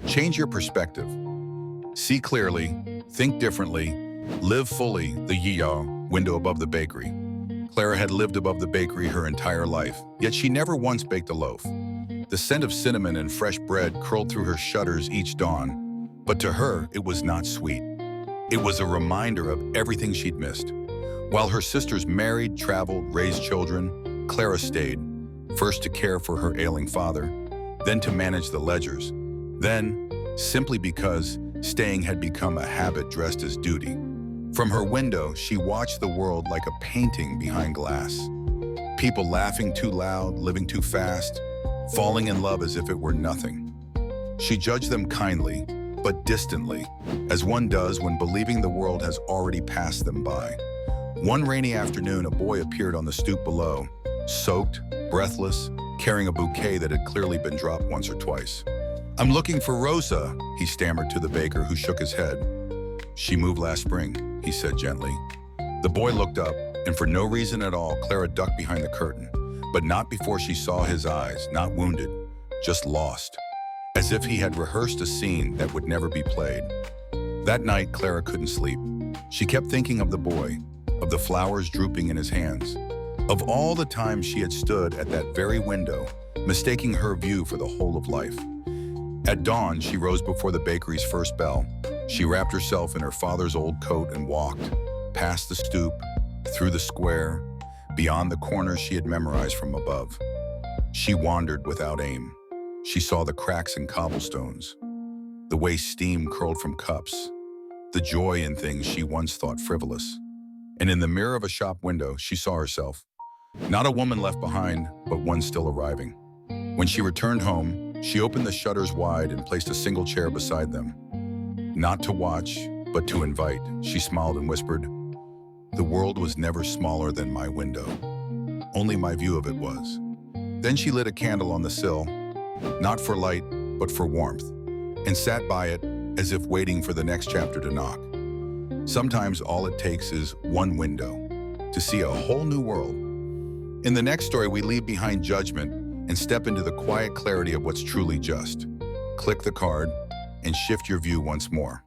Change your perspective. See clearly, think differently, live fully, the yaw window above the bakery. Clara had lived above the bakery her entire life, yet she never once baked a loaf. The scent of cinnamon and fresh bread curled through her shutters each dawn, but to her, it was not sweet. It was a reminder of everything she'd missed. While her sisters married, traveled, raised children, Clara stayed, first to care for her ailing father, then to manage the ledgers, then, simply because staying had become a habit dressed as duty. From her window, she watched the world like a painting behind glass. People laughing too loud, living too fast, falling in love as if it were nothing. She judged them kindly, but distantly, as one does when believing the world has already passed them by. One rainy afternoon, a boy appeared on the stoop below, soaked, breathless, carrying a bouquet that had clearly been dropped once or twice. "I'm looking for Rosa," he stammered to the baker, who shook his head. "She moved last spring," he said gently. The boy looked up, and for no reason at all, Clara ducked behind the curtain, but not before she saw his eyes, not wounded, just lost, as if he had rehearsed a scene that would never be played. That night, Clara couldn't sleep. She kept thinking of the boy, of the flowers drooping in his hands, of all the times she had stood at that very window, mistaking her view for the whole of life. At dawn, she rose before the bakery's first bell. She wrapped herself in her father's old coat and walked, past the stoop, through the square, beyond the corners she had memorized from above. She wandered without aim. She saw the cracks in cobblestones, the way steam curled from cups, the joy in things she once thought frivolous. And in the mirror of a shop window, she saw herself. Not a woman left behind, but one still arriving. When she returned home, she opened the shutters wide and placed a single chair beside them. Not to watch, but to invite, she smiled and whispered, "The world was never smaller than my window. Only my view of it was." Then she lit a candle on the sill, not for light, but for warmth, and sat by it as if waiting for the next chapter to knock. Sometimes all it takes is one window to see a whole new world. In the next story, we leave behind judgment and step into the quiet clarity of what's truly just. Click the card and shift your view once more.